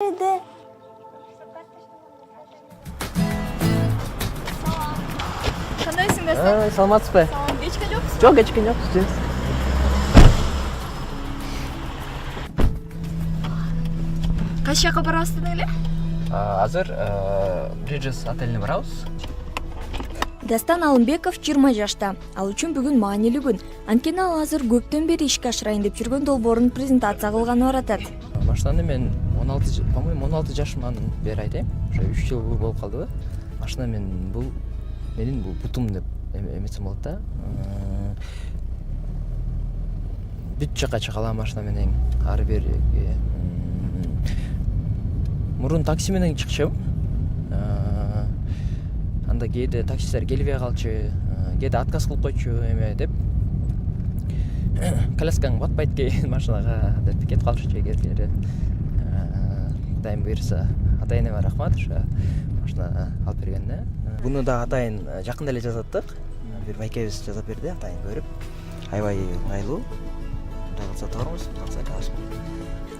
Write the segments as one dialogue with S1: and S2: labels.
S1: Nerede?
S2: Qandaysiz Dastan?
S1: Саламатсызбы?
S2: Salom, kechgan yo'qsiz?
S1: Жок, кечкен жок.
S2: Qaysi yoqqa borasiz ele?
S1: Азыр Bridges отелине барабыз.
S3: Дастан Алымбеков 20 жашта. Ал үчүн бүгүн маанилүү күн. Анткени ал азыр көптөн бери ишке ашырайын деп жүргөн долбоорун презентация кылганы баратат.
S1: Машинаны мен 16, по-моему, 16 жашымдан бери айтайм. Уже 3 жыл болуп калдыбы. Машина менин бул бутум деп эметсем болот да. Бүт жака чыга алам машина менен. Ары бериге. Мурун такси менен чыкчум. Анда кээде таксисттер келбей калчу, кээде отказ кылып койчу эме деп. Коляскаң батпайт деген машинага деп кетип калчу эгер Кудайым буйрса. Атайыма рахмат, ошо машина алып бергенине. Буну да атайын жакында эле жасаттык. Бир байкебиз жасап берди, атайын көрүп. Аябай ыңгайлуу. Кудай кылса табарбыз, такса табабыз.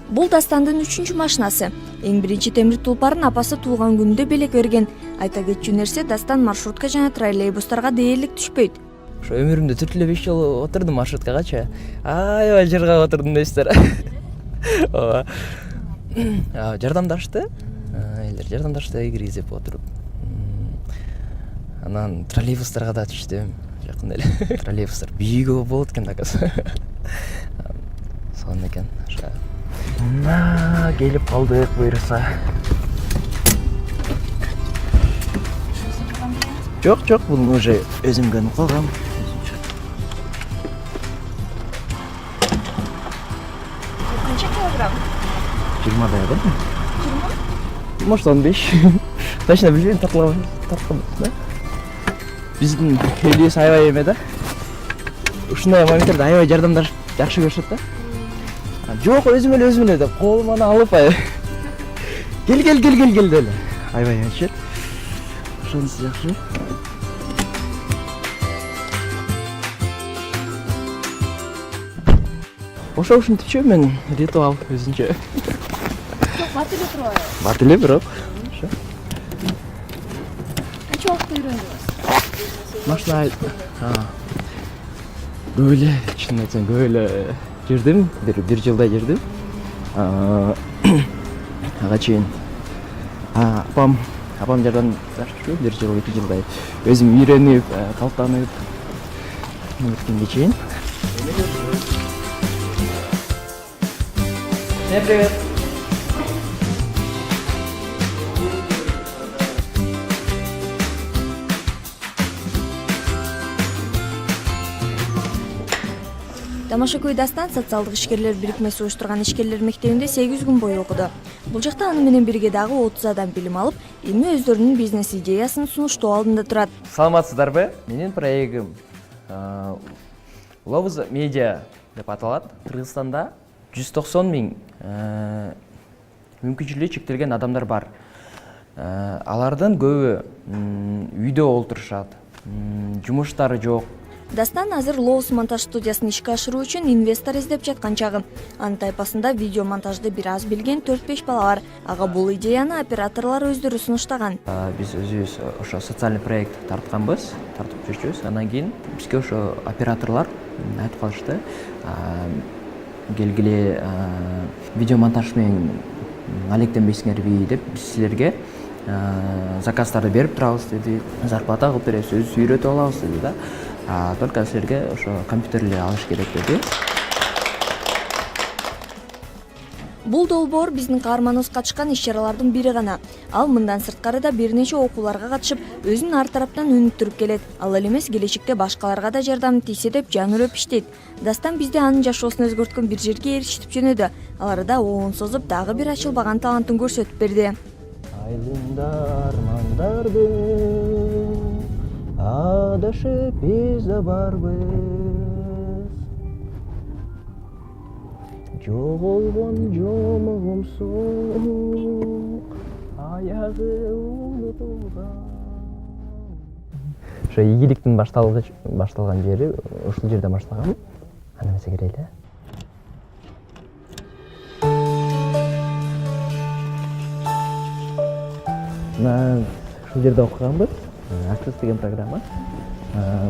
S3: Бул Дастандын 3-чү машинасы. Эң биринчи темир тулпарын апасы туулган күндө белек берген. Айта кетчү нерсе, Дастан маршрутка жана троллейбустарга дээрлик түшпөйт.
S1: Ошо өмүрүмдө 4-5 жолу отурдум маршруткагачы. Аябай жырга отурдум дейсиздер. Ооба. Жардамдашты. Элдер жардамдашты, киргизип отуруп. Анан троллейбустарга да түштүм. Жакында эле. Троллейбустар бийигөө болот экен акасы. Сонун экен. Ошо. Келип калдык буйрса. Жок, бул уже өзүм көнүп калгам.
S2: Qancha kilogramm?
S1: 20 да. 20? Может 15. Точно билбейм, тарткан да. Биздин элибиз аябай эме да. Ушундай моменттерде аябай жардамдашып жакшы көрүшөт да. Жок, өзүм эле деп колуман алып кел деле. Аябай эметишет. Ошонусу жакшы. Ушинтипчи мен ритуал өзүнчө.
S2: Бат эле турбайбы?
S1: Бат эле бирок. Ошо.
S2: Канча убакытта үйрөндүңүз?
S1: Машина көп эле, чын айтсам көп эле жүрдүм, бир жылдай жүрдүм. Ага чейин апам жардамдаштырчу, бир жыл, 2 жылдай өзүм үйрөнүп, калктанып өткөнгө чейин. Всем привет.
S3: Тамашакөй Дастан социалдык ишкерлер бирикмеси уюштурган ишкерлер мектебинде 8 күн бою окуду. Бул жакта аны менен бирге дагы 30 адам билим алып, эми өздөрүнүн бизнес идеясын сунуштоо алдында турат.
S1: Саламатсыздарбы? Менин проектим Love Media деп аталат. Кыргызстанда 190 миң мүмкүнчүлүгү чектелген адамдар бар. Алардын көбү үйдө олтурушат. Жумуштары жок.
S3: Дастан азыр Lowe's монтаж студиясын ишке ашыруу үчүн инвестор издеп жаткан чагы. Анын тайпасында видео монтажды бир аз билген 4-5 бала бар. Ага бул идеяны операторлор өздөрү сунуштаган.
S1: Биз өзүбүз ошо социалдык проект тартып жүрчүбүз. Андан кийин бизге ошо операторлор айтып калышты. Келгиле видео монтаж менен алектенбейсиңерби деп биз силерге заказдарды берип турабыз деди. Зарплата кылып беребиз, өзүбүз үйрөтүп алабыз деди да. Только силерге ошо компьютерлерди алыш керек деди.
S3: Бул долбоор биздин каарманыбыз катышкан иш-чаралардын бири гана. Ал мындан сырткары да бир нече окууларга катышып, өзүн ар тараптан өнүктүрүп келет. Ал эле эмес, келечекте башкаларга да жардам тийсе деп жан үрөп иштейт. Дастан бизде анын жашоосун өзгөрткөн бир жерге эришип жөнөдү. Ал арада оон созуп дагы бир ачылбаган талантын көрсөтүп берди. Айлында армандарды адашып биз да барбыз. Жоголгон жомугумсук, аягы унутулган. Ошо ийгиликтин башталган жери ушул жерден баштагам. Аны эмесе кирели.
S1: Мына ушул жерде окуганбыз. Аксес деген программа.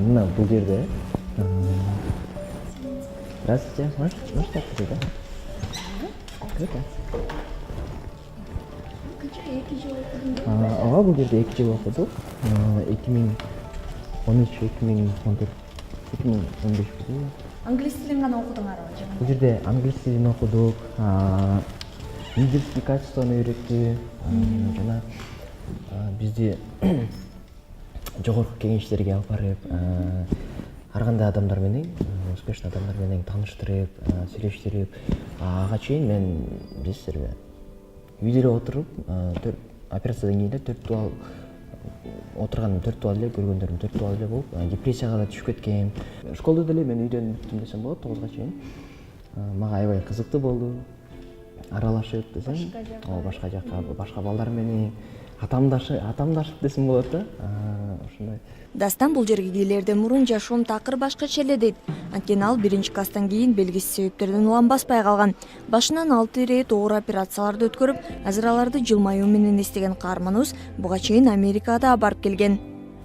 S1: Мына бул жерде Здравствуйте. Можете открыть, да? Открыто.
S2: Қанша 2 жыл оқыдың?
S1: Ага, бул жерде 2 жыл окудук. 2013-2014 2015 бул.
S3: Англис тилин гана окудуңарбы же?
S1: Бул жерде англис тилин окудук, лидерский качествону үйрөттү, жана бизди жогорку кеңештерге алып барып, ар кандай адамдар менен, успешный адамдар менен тааныштырып, сүйлөштүрүп, ага чейин биз силерге үйдө отуруп, операциядан кийин эле 4 туал отурган 4 туал эле көргөндөрүм 4 туал эле болуп, депрессияга да түшүп кеткен. Школду деле мен үйдөн бүттүм десем болот, 9га чейин. Мага аябай кызыктуу болду. Аралашып десем, башка жакка, башка балдар менен атамдашып десем болот да. Ошондой.
S3: Дастан бул жерге келерден мурун жашоом такыр башкача эле дейт. Анткени ал 1-класстан кийин белгисиз себептерден улам баспай калган. Башынан 6 ирет оор операцияларды өткөрүп, азыр аларды жылмаюу менен эстеген каарманыбыз буга чейин Америкада барып келген.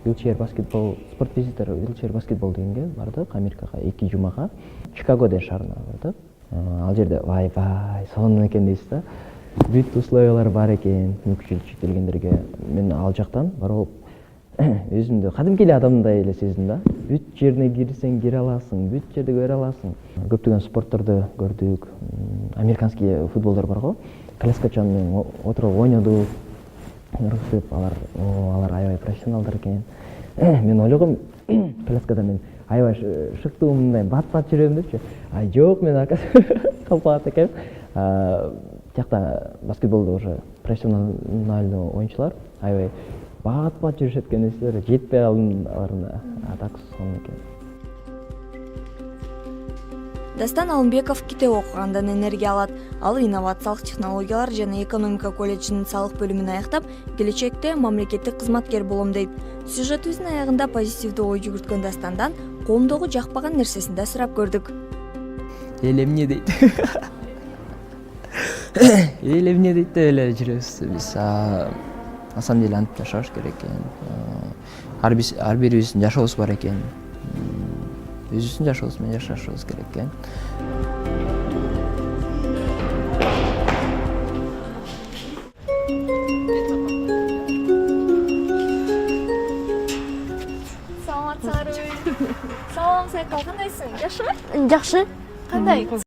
S1: Wheelchair баскетбол, спорт визитор wheelchair баскетбол дегенге бардык, Америкага 2 жумага, Чикаго деген шаарына бардык. Ал жерде вай сонун экен дейсиз да. Бүт условиялар бар экен, мүмкүнчүлүгү чектелгендерге. Мен ал жактан барып өзүмдү кадимки эле адамдай эле сездим да. Бүт жерине кирсең кире аласың, бүт жерде көрө аласың. Көптөгөн спортторду көрдүк. Американский футболдор бар го. Коляскачан менен отуруп ойнодук. Ыргытып, алар аябай профессионалдар экен. Мен ойлогом, коляскада мен аябай шыктуу мындай бат-бат жүрөм депчи. Жок, мен калпагат экенмин. Тиякта баскетболдо уже профессиональный оюнчулар аябай бат-бат жүрүшөт экен, эсилер жетпей калдым аларына. Так сонун экен.
S3: Дастан Алымбеков китеп окугандан энергия алат. Ал инновациялык технологиялар жана экономика колледжинин салык бөлүмүн аяктап, келечекте мамлекеттик кызматкер болом дейт. Сюжетибиздин аягында позитивдүү ой жүгүрткөн Дастандан коомдогу жакпаган нерсесин да сурап көрдүк.
S1: Эл эмне дейт? Эл эмне дейт деп эле жүрөбүз биз. На самом деле антип жашаш керек экен. Ар бирибиздин жашообуз бар экен. Өзүбүздүн жашообуз менен жашашыбыз керек экен.
S2: Саламатсыңарбы? Салам, Сайкал, кандайсың? Жакшыбы?
S4: Жакшы.
S2: Кандай?